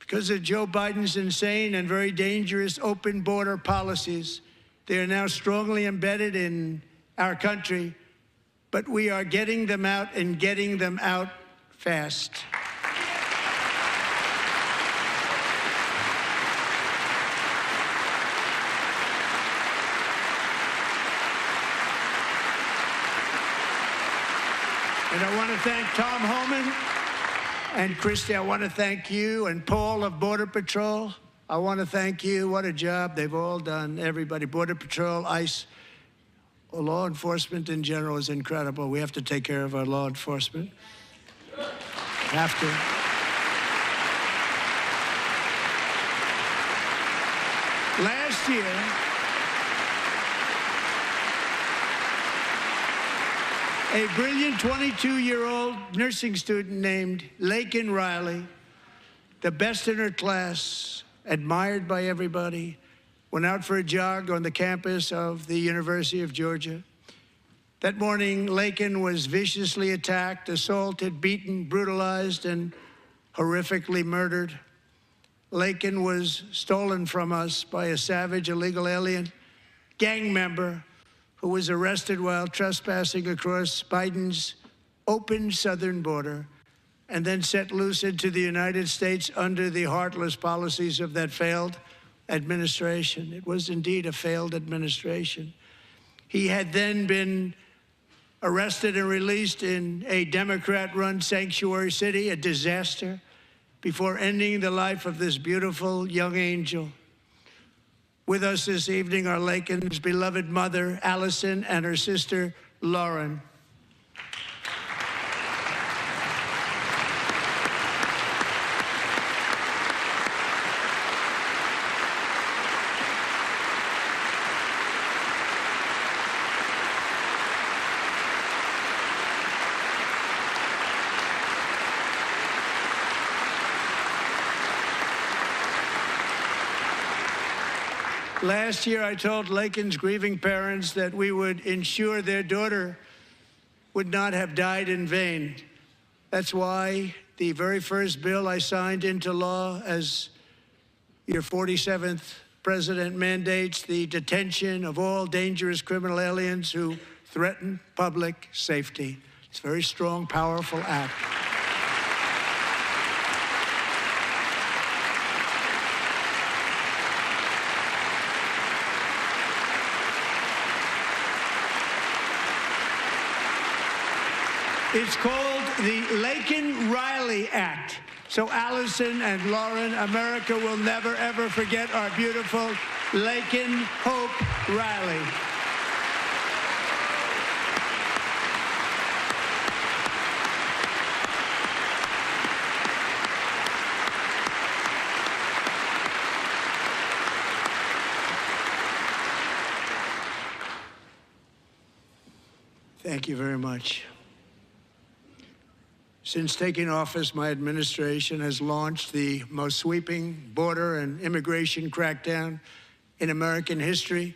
Because of Joe Biden's insane and very dangerous open border policies, they are now strongly embedded in our country, but we are getting them out and getting them out fast. And I want to thank Tom Homan and Christy. I want to thank you and Paul of Border Patrol. I want to thank you. What a job they've all done. Everybody, Border Patrol, ICE, law enforcement in general is incredible. We have to take care of our law enforcement. Have to. Last year, a brilliant 22-year-old nursing student named Laken Riley, the best in her class, admired by everybody, went out for a jog on the campus of the University of Georgia. That morning, Laken was viciously attacked, assaulted, beaten, brutalized, and horrifically murdered. Laken was stolen from us by a savage illegal alien gang member who was arrested while trespassing across Biden's open southern border and then set loose into the United States under the heartless policies of that failed administration. It was indeed a failed administration. He had then been arrested and released in a Democrat-run sanctuary city, a disaster, before ending the life of this beautiful young angel. With us this evening are Laken's beloved mother, Allison, and her sister, Lauren. Last year, I told Laken's grieving parents that we would ensure their daughter would not have died in vain. That's why the very first bill I signed into law as your 47th president mandates the detention of all dangerous criminal aliens who threaten public safety. It's a very strong, powerful act. It's called the Laken Riley Act. So Allison and Lauren, America will never, ever forget our beautiful Laken Hope Riley. Thank you very much. Since taking office, my administration has launched the most sweeping border and immigration crackdown in American history,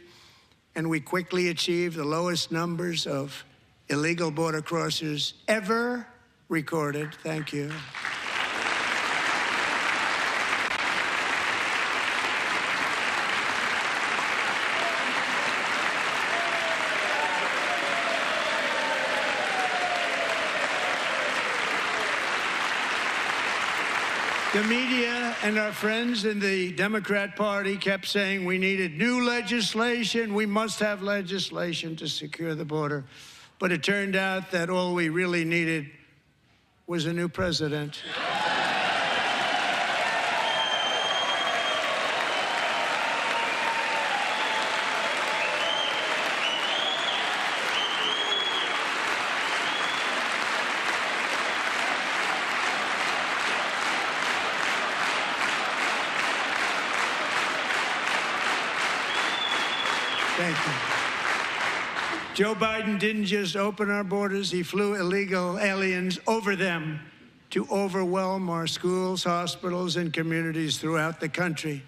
and we quickly achieved the lowest numbers of illegal border crossers ever recorded. Thank you. The media and our friends in the Democrat Party kept saying we needed new legislation, we must have legislation to secure the border. But it turned out that all we really needed was a new president. Thank you. Joe Biden didn't just open our borders, he flew illegal aliens over them to overwhelm our schools, hospitals, and communities throughout the country.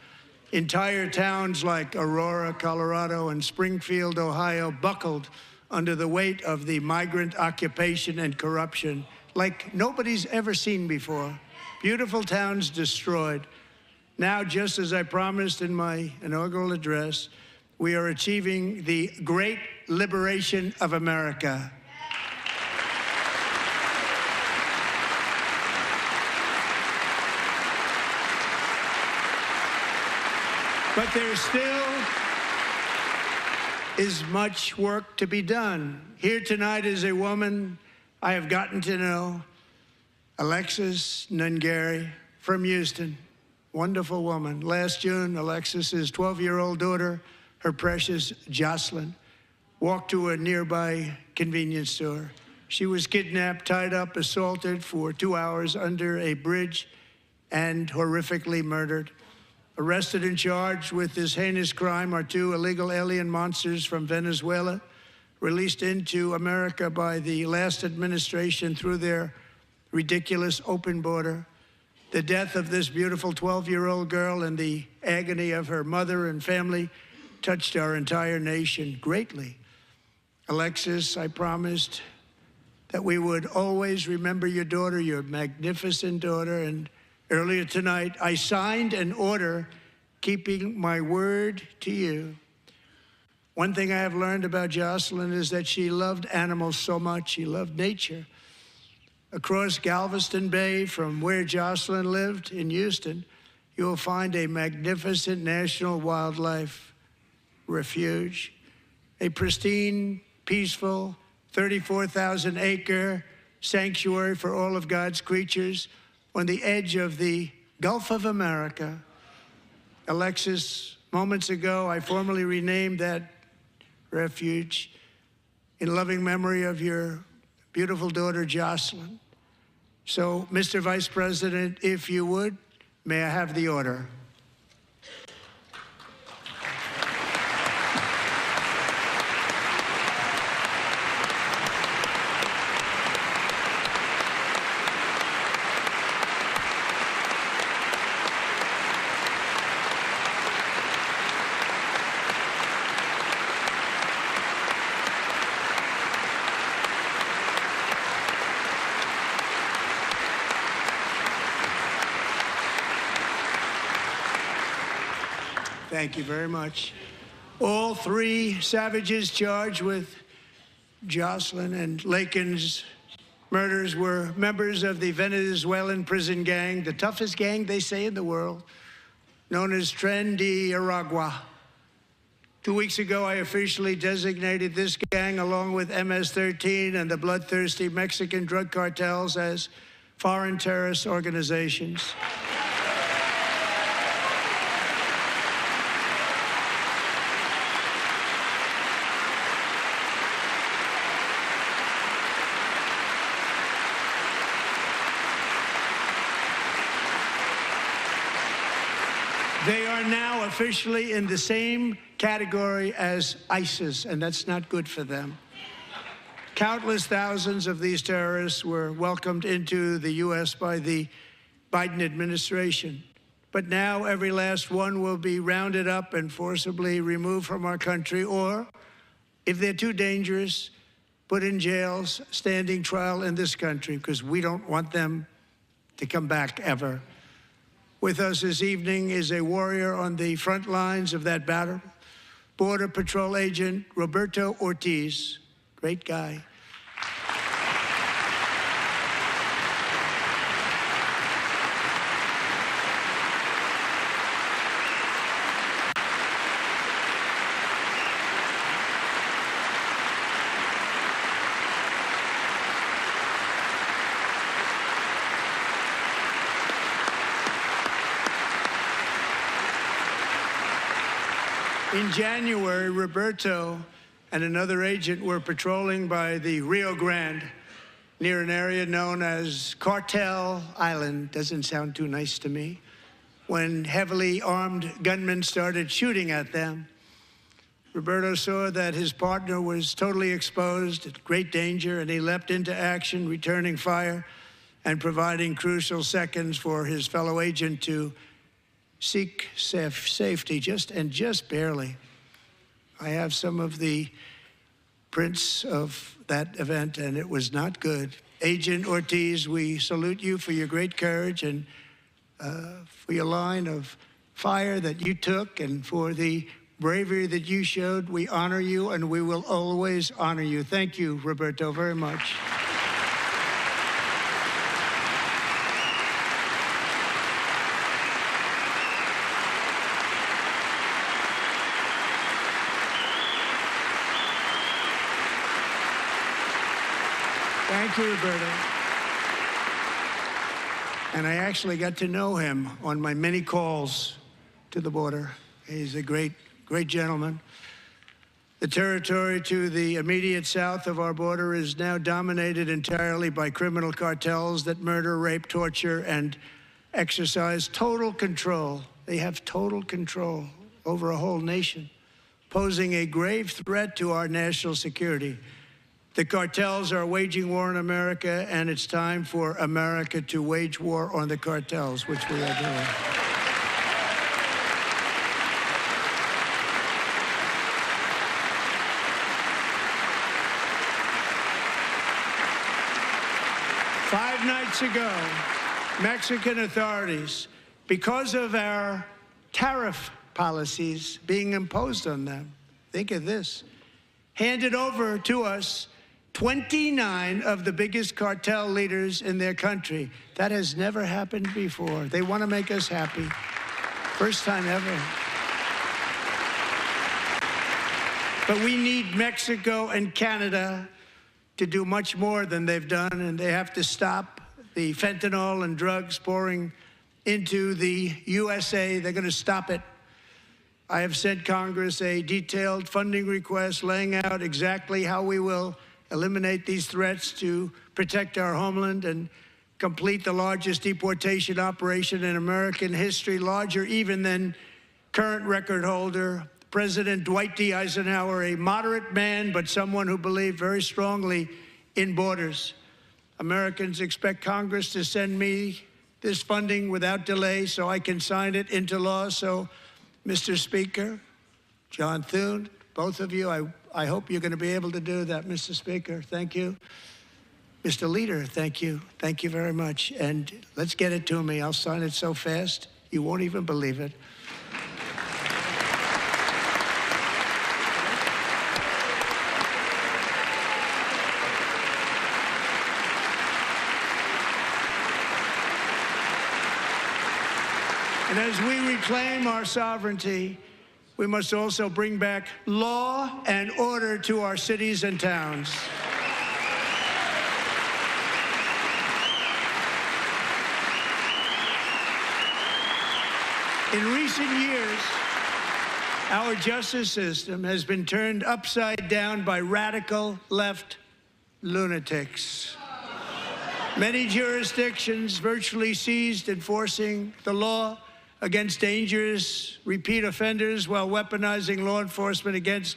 Entire towns like Aurora, Colorado, and Springfield, Ohio, buckled under the weight of the migrant occupation and corruption like nobody's ever seen before. Beautiful towns destroyed. Now, just as I promised in my inaugural address, we are achieving the great liberation of America. But there still is much work to be done. Here tonight is a woman I have gotten to know, Alexis Nungari from Houston. Wonderful woman. Last June, Alexis's 12-year-old daughter, her precious Jocelyn, walked to a nearby convenience store. She was kidnapped, tied up, assaulted for 2 hours under a bridge, and horrifically murdered. Arrested and charged with this heinous crime are 2 illegal alien monsters from Venezuela, released into America by the last administration through their ridiculous open border. The death of this beautiful 12-year-old girl and the agony of her mother and family touched our entire nation greatly. Alexis, I promised that we would always remember your daughter, your magnificent daughter, and earlier tonight, I signed an order keeping my word to you. One thing I have learned about Jocelyn is that she loved animals so much. She loved nature. Across Galveston Bay, from where Jocelyn lived in Houston, you will find a magnificent national wildlife refuge, a pristine, peaceful, 34,000-acre sanctuary for all of God's creatures on the edge of the Gulf of America. Alexis, moments ago, I formally renamed that refuge in loving memory of your beautiful daughter, Jocelyn. So, Mr. Vice President, if you would, may I have the order? Thank you very much. All 3 savages charged with Jocelyn and Laken's murders were members of the Venezuelan prison gang, the toughest gang, they say, in the world, known as TRederC. 2 weeks ago, I officially designated this gang, along with MS-13 and the bloodthirsty Mexican drug cartels, as foreign terrorist organizations. They are now officially in the same category as ISIS, and that's not good for them. Countless thousands of these terrorists were welcomed into the U.S. by the Biden administration. But now every last one will be rounded up and forcibly removed from our country, or, if they're too dangerous, put in jails, standing trial in this country, because we don't want them to come back ever. With us this evening is a warrior on the front lines of that battle, Border Patrol Agent Roberto Ortiz. Great guy. In January, Roberto and another agent were patrolling by the Rio Grande near an area known as Cartel Island. Doesn't sound too nice to me. When heavily armed gunmen started shooting at them, Roberto saw that his partner was totally exposed, at great danger, and he leapt into action, returning fire and providing crucial seconds for his fellow agent to seek safety, just barely. I have some of the prints of that event, and it was not good. Agent Ortiz, we salute you for your great courage and for your line of fire that you took and for the bravery that you showed. We honor you, and we will always honor you. Thank you, Roberto, very much. Thank you, Roberto. And I actually got to know him on my many calls to the border. He's a great gentleman. The territory to the immediate south of our border is now dominated entirely by criminal cartels that murder, rape, torture, and exercise total control. They have total control over a whole nation, posing a grave threat to our national security. The cartels are waging war on America, and it's time for America to wage war on the cartels, which we are doing. Five nights ago, Mexican authorities, because of our tariff policies being imposed on them, think of this, handed over to us 29 of the biggest cartel leaders in their country. That has never happened before. They want to make us happy. First time ever. But we need Mexico and Canada to do much more than they've done, and they have to stop the fentanyl and drugs pouring into the USA. They're going to stop it. I have sent Congress a detailed funding request laying out exactly how we will eliminate these threats to protect our homeland and complete the largest deportation operation in American history, larger even than current record holder, President Dwight D. Eisenhower, a moderate man, but someone who believed very strongly in borders. Americans expect Congress to send me this funding without delay so I can sign it into law. So, Mr. Speaker, John Thune, both of you, I hope you're going to be able to do that, Mr. Speaker. Thank you. Mr. Leader, thank you. Thank you very much. And let's get it to me. I'll sign it so fast, you won't even believe it. And as we reclaim our sovereignty, we must also bring back law and order to our cities and towns. In recent years, our justice system has been turned upside down by radical left lunatics. Many jurisdictions virtually ceased enforcing the law against dangerous repeat offenders while weaponizing law enforcement against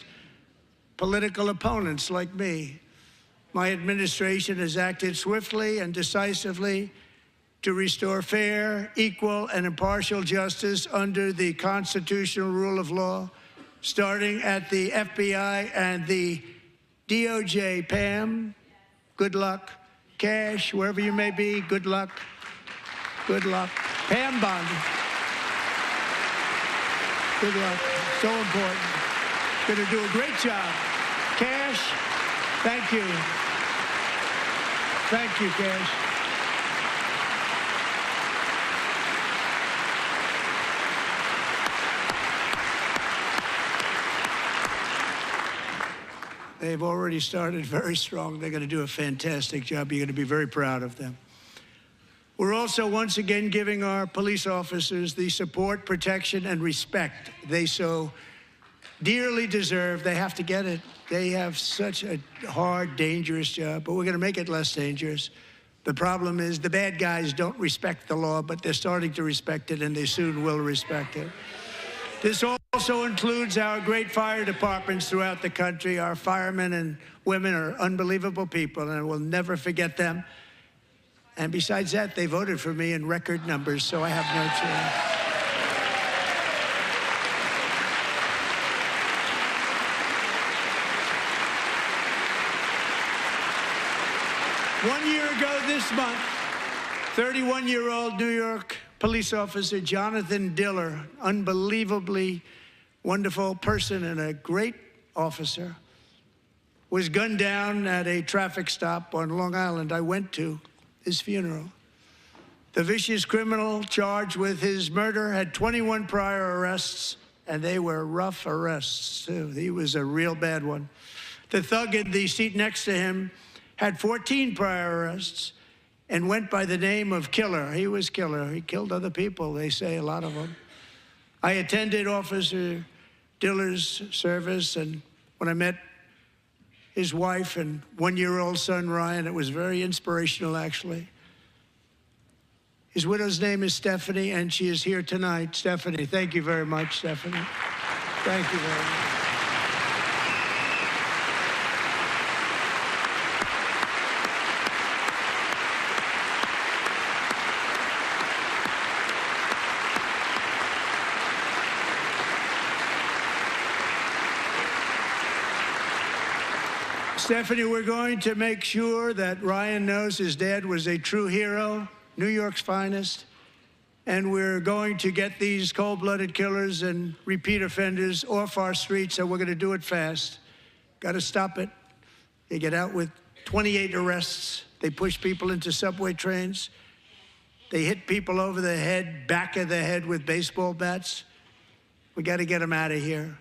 political opponents like me. My administration has acted swiftly and decisively to restore fair, equal, and impartial justice under the constitutional rule of law, starting at the FBI and the DOJ. Pam, good luck. Cash, wherever you may be, good luck. Good luck. Pam Bondi. Good luck. So important. Going to do a great job. Cash, thank you. Thank you, Cash. They've already started very strong. They're going to do a fantastic job. You're going to be very proud of them. We're also once again giving our police officers the support, protection, and respect they so dearly deserve. They have to get it. They have such a hard, dangerous job, but we're going to make it less dangerous. The problem is the bad guys don't respect the law, but they're starting to respect it, and they soon will respect it. This also includes our great fire departments throughout the country. Our firemen and women are unbelievable people, and I will never forget them. And besides that, they voted for me in record numbers, so I have no choice. 1 year ago this month, 31-year-old New York police officer Jonathan Diller, unbelievably wonderful person and a great officer, was gunned down at a traffic stop on Long Island. I went to his funeral. The vicious criminal charged with his murder had 21 prior arrests, and they were rough arrests, too. He was a real bad one. The thug in the seat next to him had 14 prior arrests and went by the name of Killer. He was Killer. He killed other people, they say, a lot of them. I attended Officer Diller's service, and when I met his wife and one-year-old son, Ryan, it was very inspirational, actually. His widow's name is Stephanie, and she is here tonight. Stephanie, thank you very much, Stephanie. Thank you very much. Stephanie, we're going to make sure that Ryan knows his dad was a true hero, New York's finest, and we're going to get these cold-blooded killers and repeat offenders off our streets, and we're going to do it fast. Got to stop it. They get out with 28 arrests. They push people into subway trains. They hit people over the head, back of the head with baseball bats. We got to get them out of here.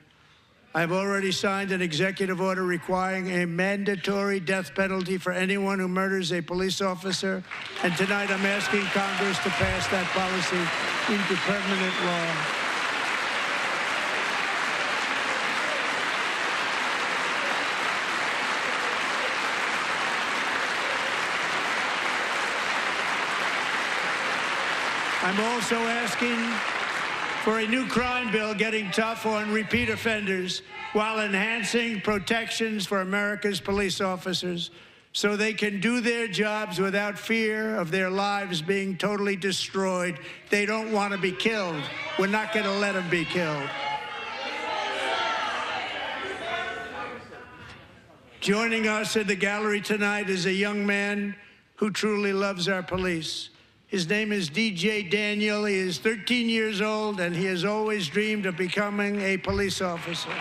I've already signed an executive order requiring a mandatory death penalty for anyone who murders a police officer. And tonight I'm asking Congress to pass that policy into permanent law. I'm also asking for a new crime bill getting tough on repeat offenders while enhancing protections for America's police officers so they can do their jobs without fear of their lives being totally destroyed. They don't want to be killed. We're not going to let them be killed. Joining us in the gallery tonight is a young man who truly loves our police. His name is DJ Daniel. He is 13 years old, and he has always dreamed of becoming a police officer.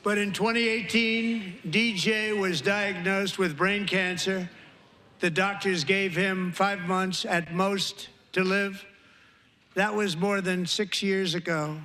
But in 2018, DJ was diagnosed with brain cancer. The doctors gave him 5 months at most to live. That was more than 6 years ago.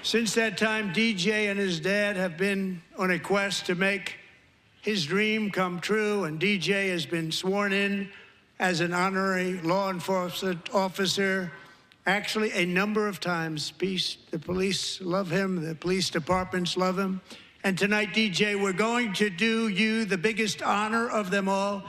Since that time, DJ and his dad have been on a quest to make his dream come true, and DJ has been sworn in as an honorary law enforcement officer, actually a number of times. The police love him, the police departments love him. And tonight, DJ, we're going to do you the biggest honor of them all.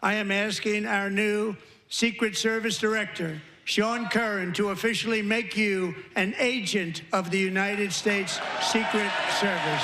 I am asking our new Secret Service Director, Sean Curran, to officially make you an agent of the United States Secret Service.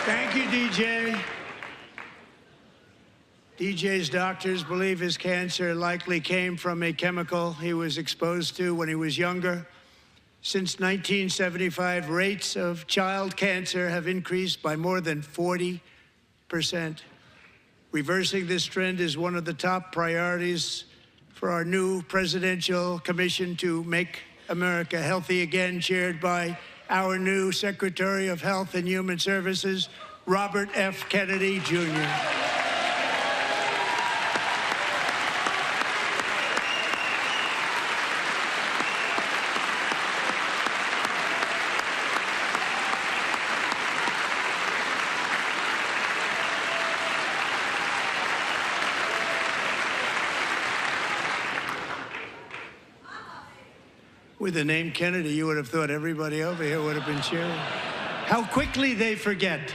Thank you, DJ. DJ's doctors believe his cancer likely came from a chemical he was exposed to when he was younger. Since 1975, rates of child cancer have increased by more than 40%. Reversing this trend is one of the top priorities for our new presidential commission to make America healthy again, chaired by our new Secretary of Health and Human Services, Robert F. Kennedy, Jr. With the name Kennedy, you would have thought everybody over here would have been cheering. How quickly they forget.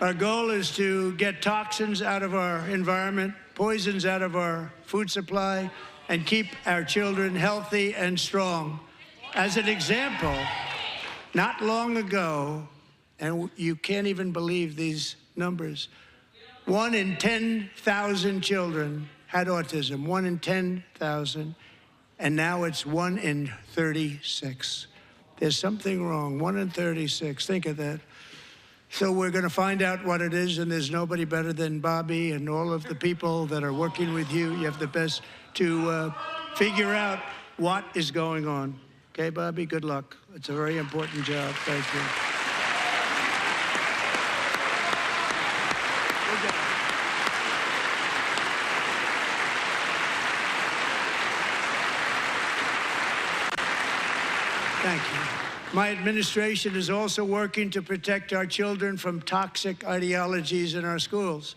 Our goal is to get toxins out of our environment, poisons out of our food supply, and keep our children healthy and strong. As an example, not long ago, and you can't even believe these numbers, 1 in 10,000 children had autism, 1 in 10,000. And now it's 1 in 36. There's something wrong, 1 in 36, think of that. So we're gonna find out what it is, and there's nobody better than Bobby and all of the people that are working with you. You have the best to figure out what is going on. Okay, Bobby, good luck. It's a very important job, thank you. Thank you. My administration is also working to protect our children from toxic ideologies in our schools.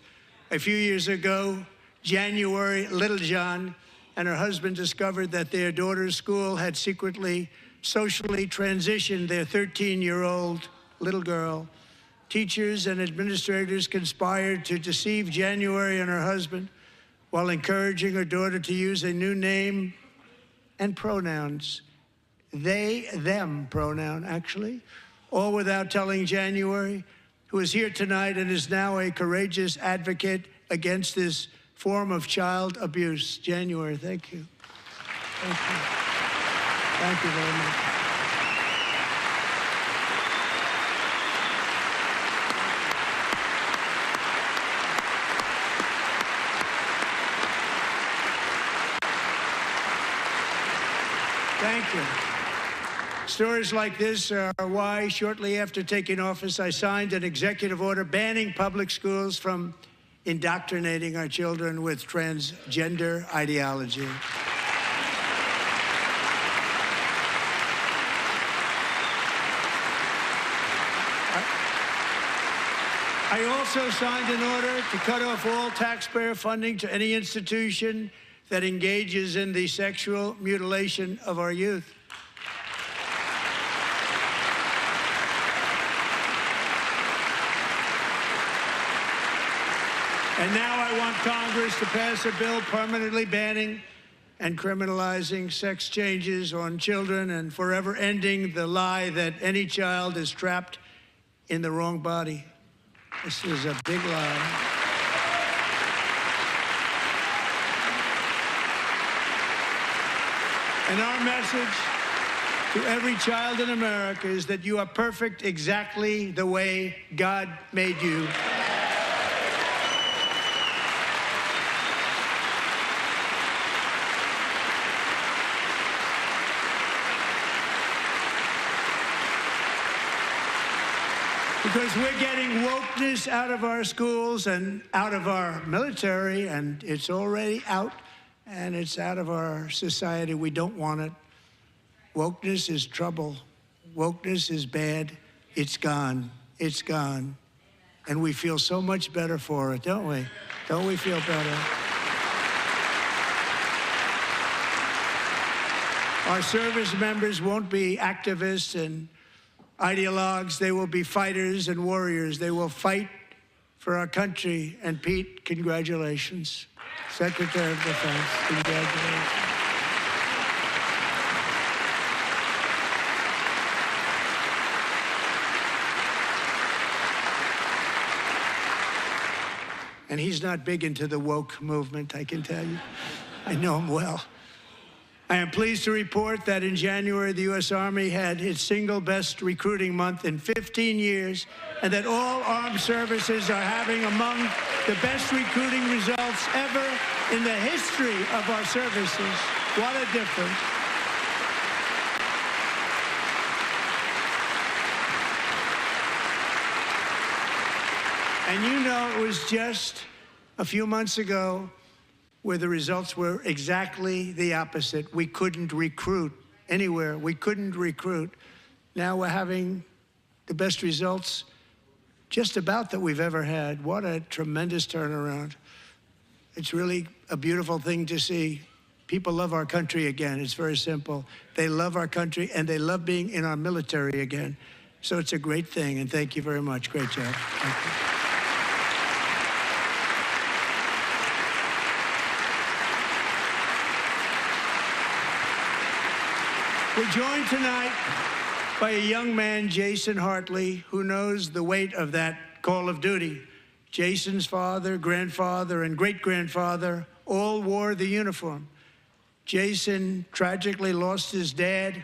A few years ago, January, Little John and her husband discovered that their daughter's school had secretly, socially transitioned their 13-year-old little girl. Teachers and administrators conspired to deceive January and her husband while encouraging her daughter to use a new name and pronouns. They, them pronoun, actually, all without telling January, who is here tonight and is now a courageous advocate against this form of child abuse. January, thank you. Thank you. Thank you very much. Thank you. Stories like this are why, shortly after taking office, I signed an executive order banning public schools from indoctrinating our children with transgender ideology. I also signed an order to cut off all taxpayer funding to any institution that engages in the sexual mutilation of our youth. And now I want Congress to pass a bill permanently banning and criminalizing sex changes on children and forever ending the lie that any child is trapped in the wrong body. This is a big lie. And our message to every child in America is that you are perfect exactly the way God made you. Because we're getting wokeness out of our schools and out of our military, and it's already out, and it's out of our society. We don't want it. Wokeness is trouble. Wokeness is bad. It's gone. It's gone. And we feel so much better for it, don't we? Don't we feel better? Our service members won't be activists and ideologues. They will be fighters and warriors. They will fight for our country. And Pete, congratulations. Secretary of Defense, congratulations. And he's not big into the woke movement, I can tell you. I know him well. I am pleased to report that in January, the U.S. Army had its single best recruiting month in 15 years, and that all armed services are having among the best recruiting results ever in the history of our services. What a difference. And you know, it was just a few months ago where the results were exactly the opposite. We couldn't recruit anywhere. We couldn't recruit. Now we're having the best results just about that we've ever had. What a tremendous turnaround. It's really a beautiful thing to see. People love our country again. It's very simple. They love our country, and they love being in our military again. So it's a great thing, and thank you very much. Great job. Thank you. We're joined tonight by a young man, Jason Hartley, who knows the weight of that call of duty. Jason's father, grandfather, and great-grandfather all wore the uniform. Jason tragically lost his dad,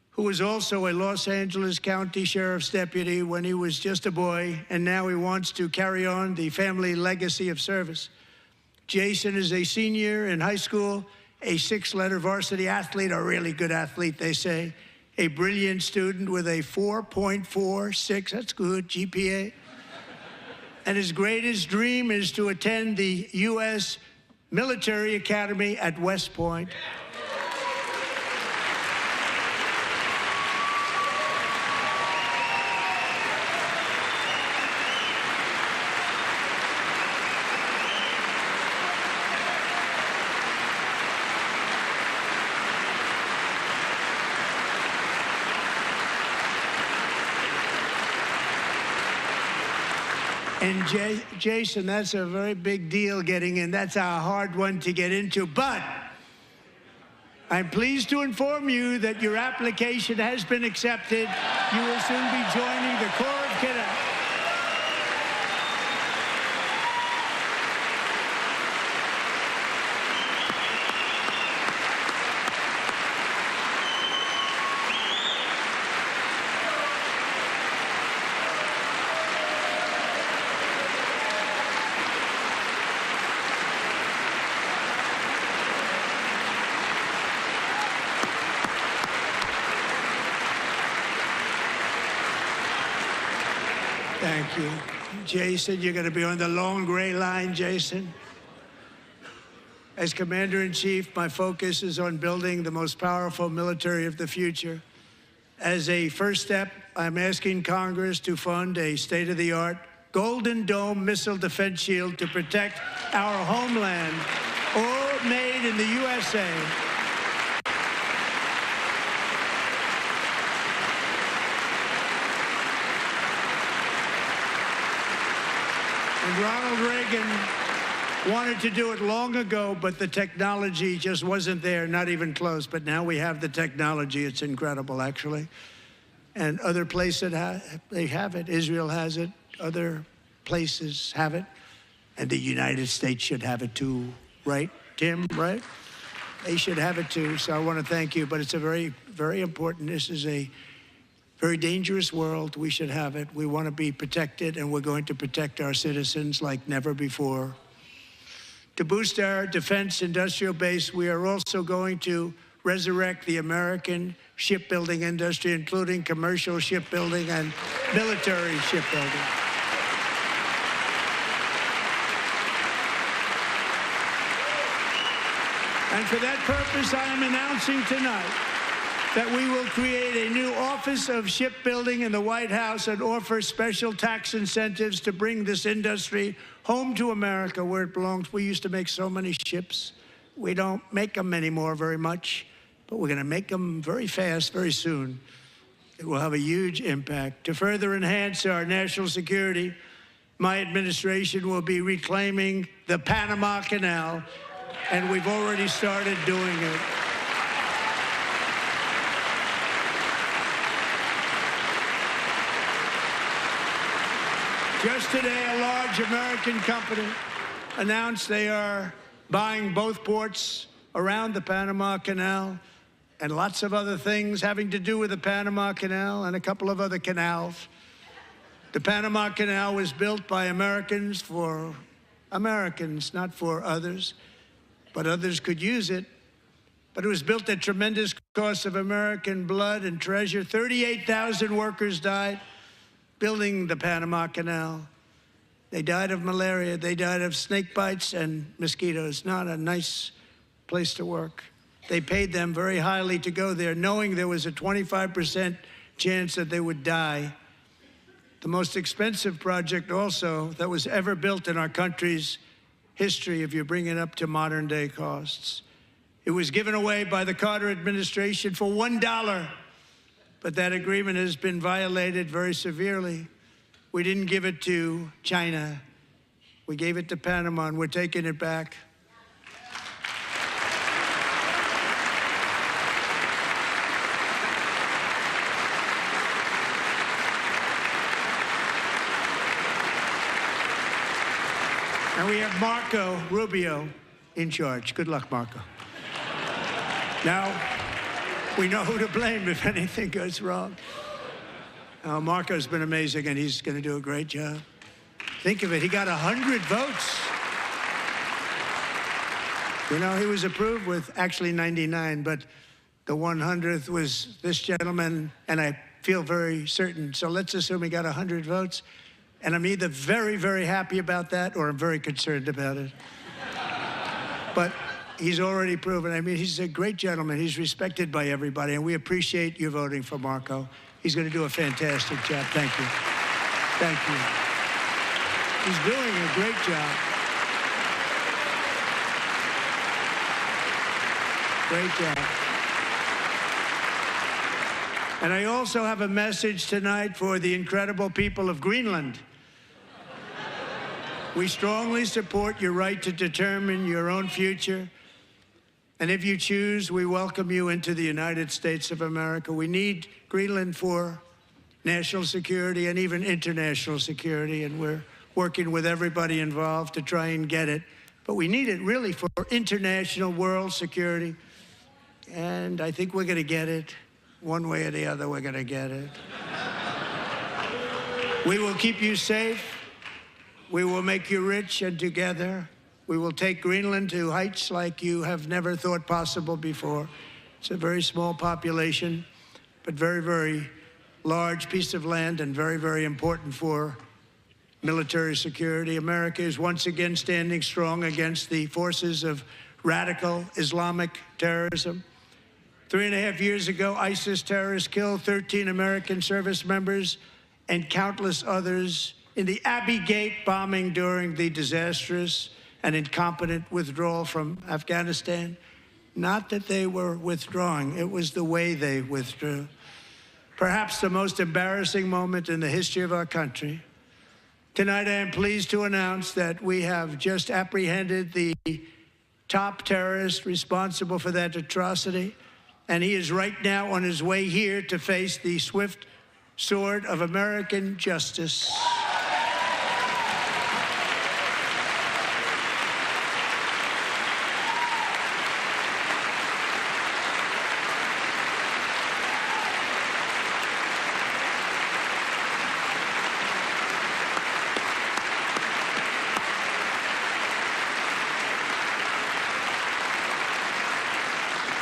who was also a Los Angeles County Sheriff's deputy when he was just a boy, and now he wants to carry on the family legacy of service. Jason is a senior in high school, a 6-letter varsity athlete, a really good athlete, they say, a brilliant student with a 4.46, that's good, GPA. And his greatest dream is to attend the U.S. Military Academy at West Point. And Jason, that's a very big deal getting in. That's a hard one to get into. But I'm pleased to inform you that your application has been accepted. You will soon be joining the Corps of Cadets. Thank you. Jason, you're going to be on the long gray line, Jason. As Commander-in-Chief, my focus is on building the most powerful military of the future. As a first step, I'm asking Congress to fund a state-of-the-art Golden Dome missile defense shield to protect our homeland, all made in the USA. And Ronald Reagan wanted to do it long ago, but the technology just wasn't there, not even close. But now we have the technology. It's incredible, actually. And other places, they have it. Israel has it. Other places have it. And the United States should have it too, right, Tim, right? They should have it too. So I want to thank you. But it's a very, very important. This is a very dangerous world. We should have it. We want to be protected, and we're going to protect our citizens like never before. To boost our defense industrial base, we are also going to resurrect the American shipbuilding industry, including commercial shipbuilding and military shipbuilding. And for that purpose, I am announcing tonight that we will create a new Office of Shipbuilding in the White House and offer special tax incentives to bring this industry home to America where it belongs. We used to make so many ships. We don't make them anymore very much, but we're going to make them very fast, very soon. It will have a huge impact. To further enhance our national security, my administration will be reclaiming the Panama Canal, and we've already started doing it. Just today, a large American company announced they are buying both ports around the Panama Canal and lots of other things having to do with the Panama Canal and a couple of other canals. The Panama Canal was built by Americans for Americans, not for others, but others could use it. But it was built at tremendous cost of American blood and treasure. 38,000 workers died building the Panama Canal. They died of malaria. They died of snake bites and mosquitoes. Not a nice place to work. They paid them very highly to go there, knowing there was a 25% chance that they would die. The most expensive project also that was ever built in our country's history, if you bring it up to modern day costs. It was given away by the Carter administration for $1, but that agreement has been violated very severely. We didn't give it to China. We gave it to Panama, and we're taking it back. And we have Marco Rubio in charge. Good luck, Marco. Now, we know who to blame if anything goes wrong. Marco's been amazing, and he's going to do a great job. Think of it, he got 100 votes. You know, he was approved with actually 99, but the 100th was this gentleman, and I feel very certain. So let's assume he got 100 votes, and I'm either very, very happy about that or I'm very concerned about it. But he's already proven. I mean, he's a great gentleman. He's respected by everybody, and we appreciate you voting for Marco. He's going to do a fantastic job. Thank you. Thank you. He's doing a great job. Great job. And I also have a message tonight for the incredible people of Greenland. We strongly support your right to determine your own future. And if you choose, we welcome you into the United States of America. We need Greenland for national security and even international security, and we're working with everybody involved to try and get it. But we need it really for international world security, and I think we're going to get it. One way or the other, we're going to get it. We will keep you safe. We will make you rich, and together we will take Greenland to heights like you have never thought possible before. It's a very small population, but very, very large piece of land and very, very important for military security. America is once again standing strong against the forces of radical Islamic terrorism. 3.5 years ago, ISIS terrorists killed 13 American service members and countless others in the Abbey Gate bombing during the disastrous and incompetent withdrawal from Afghanistan. Not that they were withdrawing, it was the way they withdrew. Perhaps the most embarrassing moment in the history of our country. Tonight, I am pleased to announce that we have just apprehended the top terrorist responsible for that atrocity, and he is right now on his way here to face the swift sword of American justice.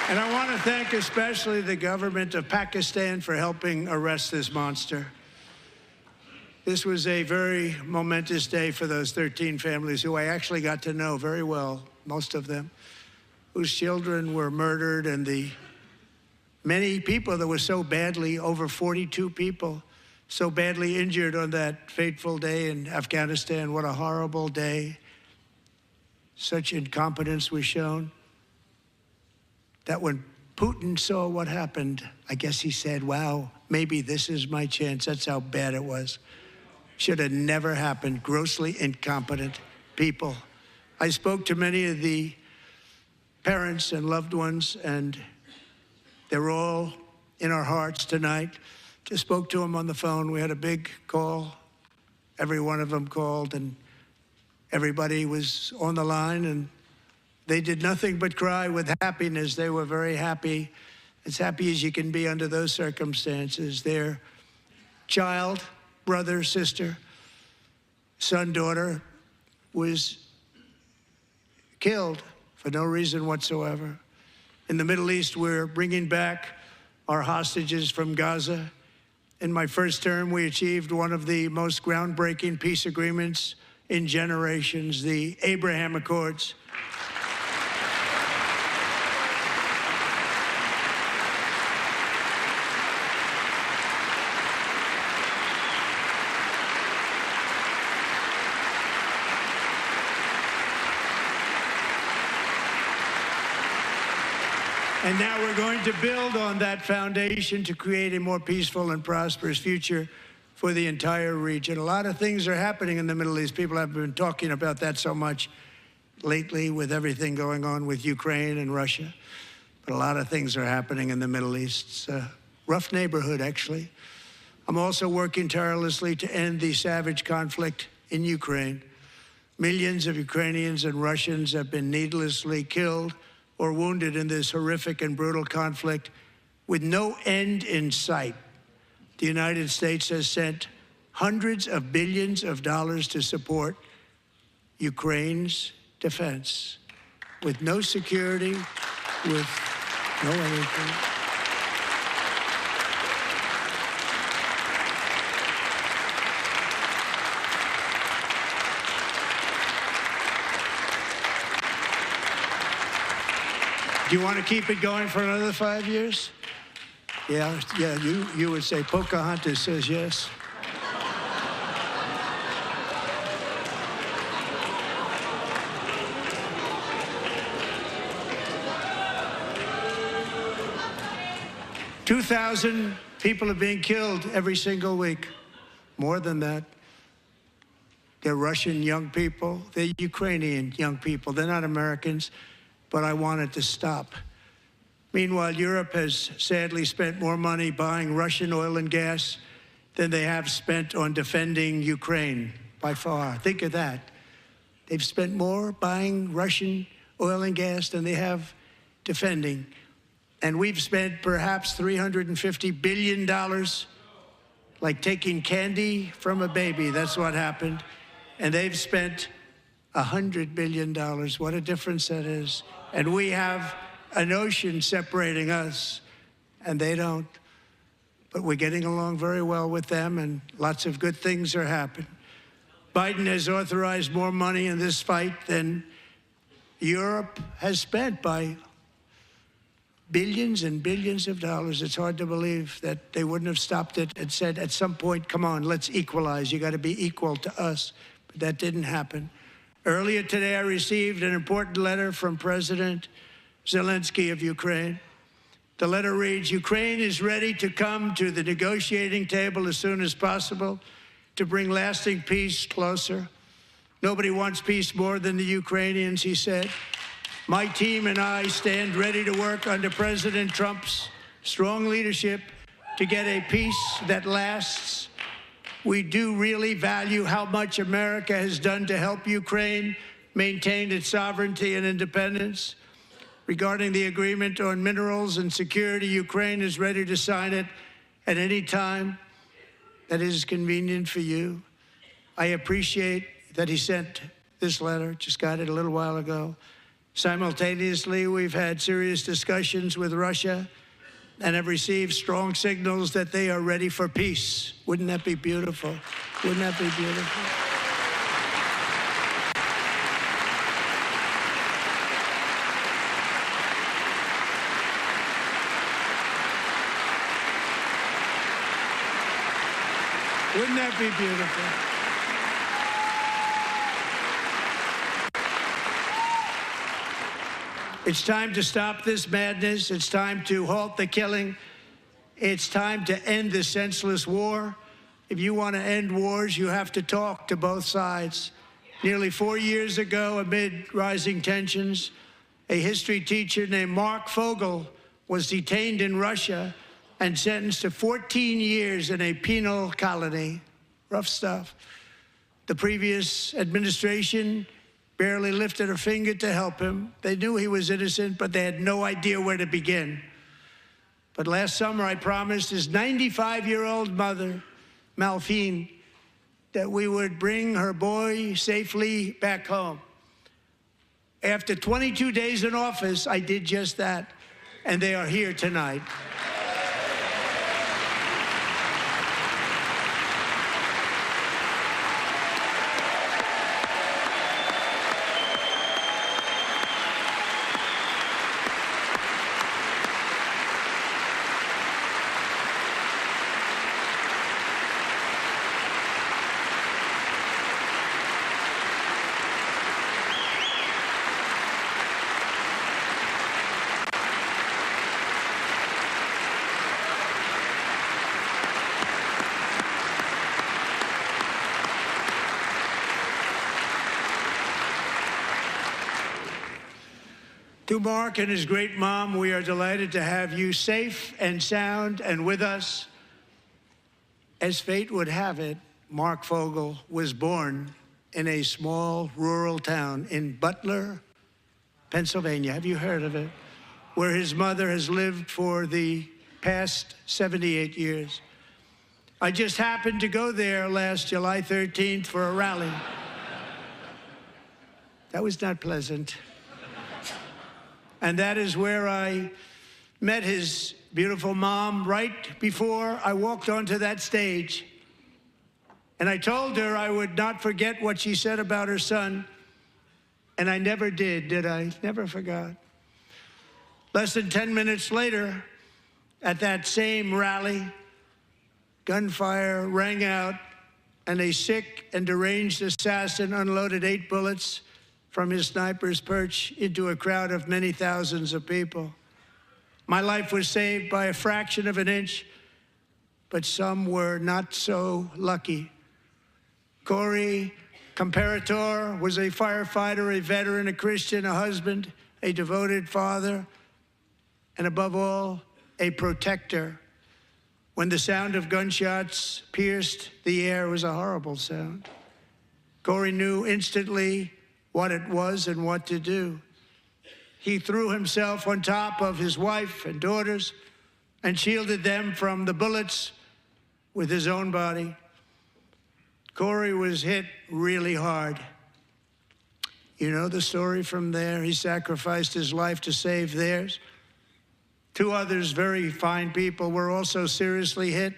And I want to thank especially the government of Pakistan for helping arrest this monster. This was a very momentous day for those 13 families who I actually got to know very well, most of them, whose children were murdered, and the many people that were so badly, over 42 people, so badly injured on that fateful day in Afghanistan. What a horrible day. Such incompetence was shown. That when Putin saw what happened, I guess he said, wow, maybe this is my chance. That's how bad it was. Should have never happened. Grossly incompetent people. I spoke to many of the parents and loved ones, and they're all in our hearts tonight. Just spoke to them on the phone. We had a big call. Every one of them called, and Everybody was on the line, and they did nothing but cry with happiness. They were very happy, as happy as you can be under those circumstances. Their child, brother, sister, son, daughter, was killed for no reason whatsoever. In the Middle East, we're bringing back our hostages from Gaza. In my first term, we achieved one of the most groundbreaking peace agreements in generations, the Abraham Accords. And now we're going to build on that foundation to create a more peaceful and prosperous future for the entire region. A lot of things are happening in the Middle East. People have been talking about that so much lately with everything going on with Ukraine and Russia. But a lot of things are happening in the Middle East. It's a rough neighborhood, actually. I'm also working tirelessly to end the savage conflict in Ukraine. Millions of Ukrainians and Russians have been needlessly killed or wounded in this horrific and brutal conflict with no end in sight. The United States has sent hundreds of billions of dollars to support Ukraine's defense with no security, with no anything. Do you want to keep it going for another 5 years? Yeah, you would say Pocahontas says yes. $2,000 people are being killed every single week. More than that. They're Russian young people. They're Ukrainian young people. They're not Americans. But I want it to stop. Meanwhile, Europe has sadly spent more money buying Russian oil and gas than they have spent on defending Ukraine, by far. Think of that. They've spent more buying Russian oil and gas than they have defending. And we've spent perhaps $350 billion, like taking candy from a baby. That's what happened. And they've spent $100 billion. What a difference that is. And we have an ocean separating us, and they don't. But we're getting along very well with them, and lots of good things are happening. Biden has authorized more money in this fight than Europe has spent by billions and billions of dollars. It's hard to believe that they wouldn't have stopped it and said at some point, come on, let's equalize. You got to be equal to us. But that didn't happen. Earlier today, I received an important letter from President Zelensky of Ukraine. The letter reads, Ukraine is ready to come to the negotiating table as soon as possible to bring lasting peace closer. Nobody wants peace more than the Ukrainians, he said. My team and I stand ready to work under President Trump's strong leadership to get a peace that lasts. We do really value how much America has done to help Ukraine maintain its sovereignty and independence. Regarding the agreement on minerals and security, Ukraine is ready to sign it at any time that is convenient for you. I appreciate that he sent this letter, just got it a little while ago. Simultaneously, we've had serious discussions with Russia and have received strong signals that they are ready for peace. Wouldn't that be beautiful? Wouldn't that be beautiful? Wouldn't that be beautiful? It's time to stop this madness. It's time to halt the killing. It's time to end this senseless war. If you want to end wars, you have to talk to both sides. Nearly 4 years ago, amid rising tensions, a history teacher named Mark Fogel was detained in Russia and sentenced to 14 years in a penal colony. Rough stuff. The previous administration barely lifted a finger to help him. They knew he was innocent, but they had no idea where to begin. But last summer, I promised his 95-year-old mother, Malphine, that we would bring her boy safely back home. After 22 days in office, I did just that, and they are here tonight. To Mark and his great mom, we are delighted to have you safe and sound and with us. As fate would have it, Mark Fogel was born in a small rural town in Butler, Pennsylvania. Have you heard of it? Where his mother has lived for the past 78 years. I just happened to go there last July 13th for a rally. That was not pleasant. And that is where I met his beautiful mom right before I walked onto that stage. And I told her I would not forget what she said about her son. And I never did I? Never forgot. Less than 10 minutes later, at that same rally, gunfire rang out, and a sick and deranged assassin unloaded 8 bullets from his sniper's perch into a crowd of many thousands of people. My life was saved by a fraction of an inch, but some were not so lucky. Corey Comparator was a firefighter, a veteran, a Christian, a husband, a devoted father, and above all, a protector. When the sound of gunshots pierced the air, it was a horrible sound. Corey knew instantly what it was and what to do. He threw himself on top of his wife and daughters and shielded them from the bullets with his own body. Corey was hit really hard. You know the story from there. He sacrificed his life to save theirs. 2 others, very fine people, were also seriously hit.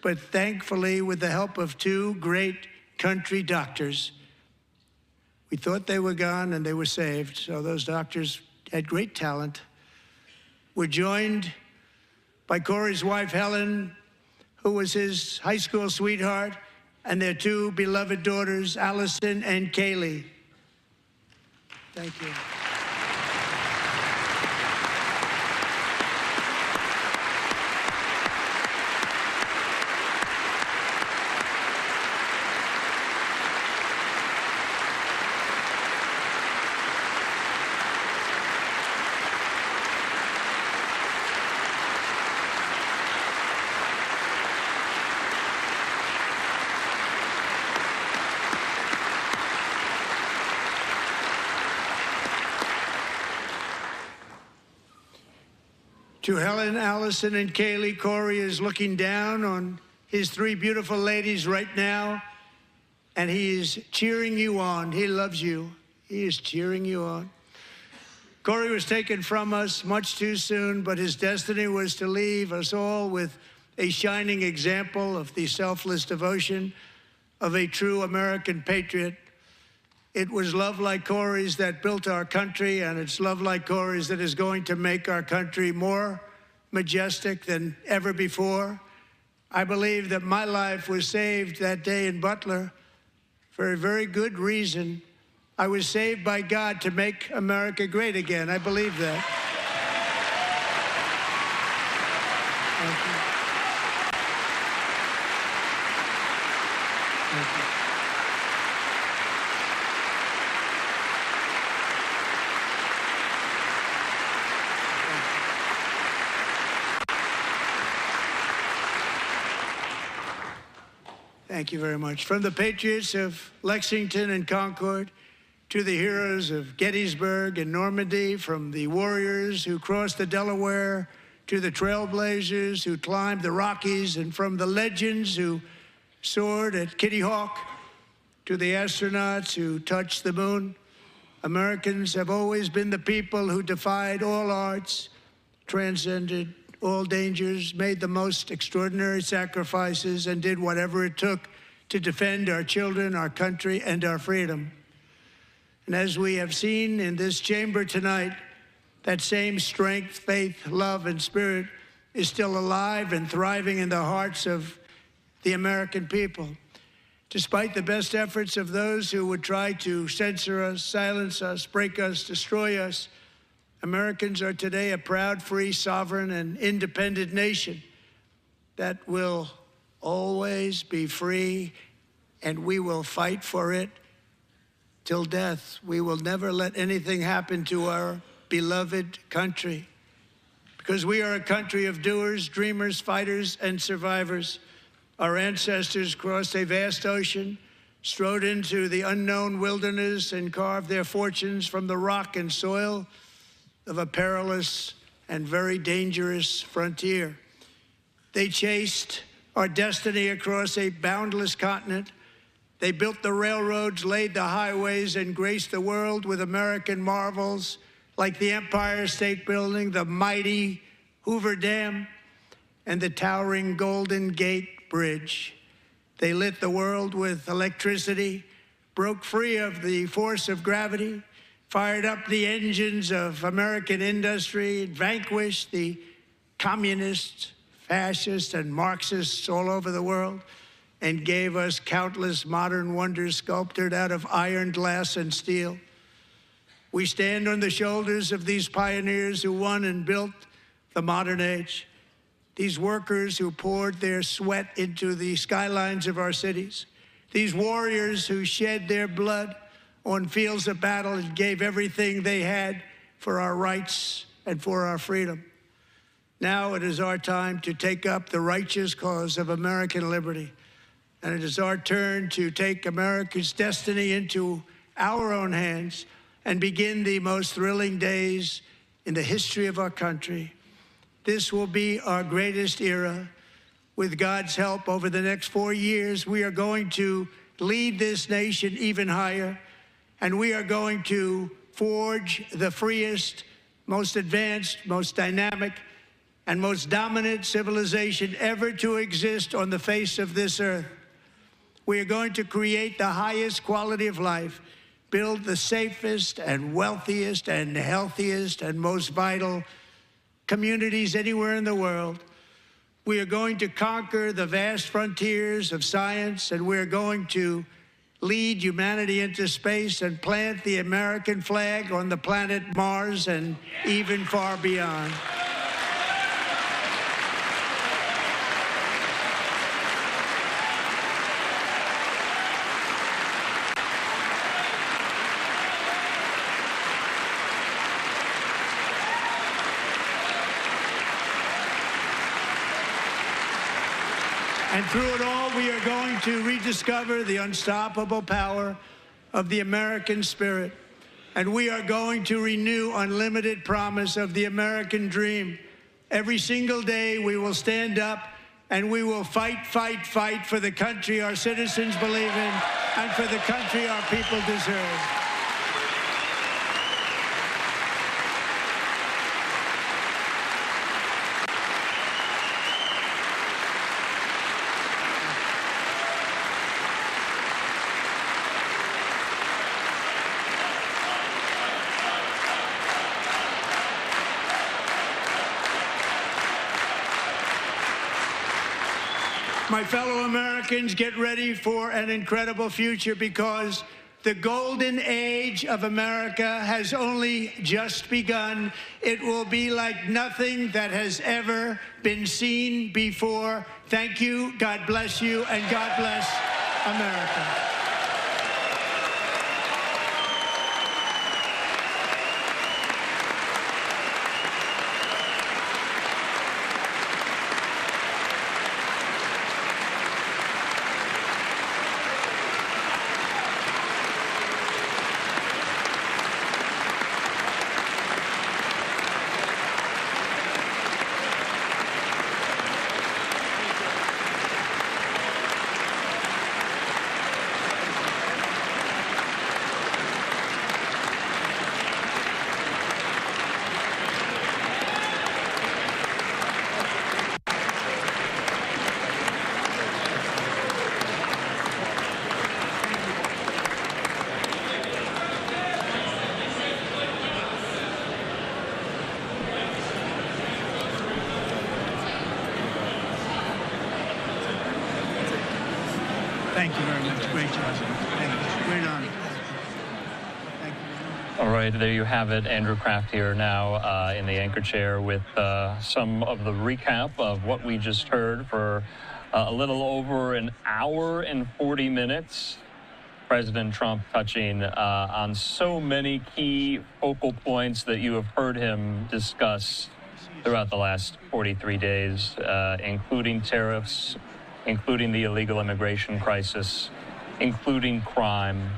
But thankfully, with the help of 2 great country doctors, we thought they were gone and they were saved. So those doctors had great talent. We're joined by Corey's wife, Helen, who was his high school sweetheart, and their 2 beloved daughters, Allison and Kaylee. Thank you. To Helen, Allison, and Kaylee, Corey is looking down on his 3 beautiful ladies right now, and he is cheering you on. He loves you. He is cheering you on. Corey was taken from us much too soon, but his destiny was to leave us all with a shining example of the selfless devotion of a true American patriot. It was love like Corey's that built our country, and it's love like Corey's that is going to make our country more majestic than ever before. I believe that my life was saved that day in Butler for a very good reason. I was saved by God to make America great again. I believe that. Thank you. Thank you. Thank you very much. From the patriots of Lexington and Concord to the heroes of Gettysburg and Normandy, from the warriors who crossed the Delaware to the trailblazers who climbed the Rockies, and from the legends who soared at Kitty Hawk to the astronauts who touched the moon, Americans have always been the people who defied all odds, transcended all dangers, made the most extraordinary sacrifices, and did whatever it took to defend our children, our country, and our freedom. And as we have seen in this chamber tonight, that same strength, faith, love, and spirit is still alive and thriving in the hearts of the American people. Despite the best efforts of those who would try to censor us, silence us, break us, destroy us, Americans are today a proud, free, sovereign, and independent nation that will always be free, and we will fight for it till death. We will never let anything happen to our beloved country, because we are a country of doers, dreamers, fighters, and survivors. Our ancestors crossed a vast ocean, strode into the unknown wilderness, and carved their fortunes from the rock and soil of a perilous and very dangerous frontier. They chased our destiny across a boundless continent. They built the railroads, laid the highways, and graced the world with American marvels like the Empire State Building, the mighty Hoover Dam, and the towering Golden Gate Bridge. They lit the world with electricity, broke free of the force of gravity, fired up the engines of American industry, vanquished the communists, fascists, and Marxists all over the world, and gave us countless modern wonders sculptured out of iron, glass, and steel. We stand on the shoulders of these pioneers who won and built the modern age, these workers who poured their sweat into the skylines of our cities, these warriors who shed their blood on fields of battle and gave everything they had for our rights and for our freedom. Now it is our time to take up the righteous cause of American liberty. And it is our turn to take America's destiny into our own hands and begin the most thrilling days in the history of our country. This will be our greatest era. With God's help, over the next 4 years, we are going to lead this nation even higher, and we are going to forge the freest, most advanced, most dynamic, and most dominant civilization ever to exist on the face of this earth. We are going to create the highest quality of life, build the safest and wealthiest and healthiest and most vital communities anywhere in the world. We are going to conquer the vast frontiers of science, and we are going to lead humanity into space and plant the American flag on the planet Mars and even far beyond. And through it all, we are going to rediscover the unstoppable power of the American spirit. And we are going to renew unlimited promise of the American dream. Every single day, we will stand up and we will fight, fight, fight for the country our citizens believe in and for the country our people deserve. My fellow Americans, get ready for an incredible future, because the golden age of America has only just begun. It will be like nothing that has ever been seen before. Thank you, God bless you, and God bless America. Thank you very much. Great job. Thank you. Great honor. Thank you. All right, there you have it. Andrew Kraft here now in the anchor chair with some of the recap of what we just heard for a little over an hour and 40 minutes. President Trump touching on so many key focal points that you have heard him discuss throughout the last 43 days, including tariffs, including the illegal immigration crisis, including crime,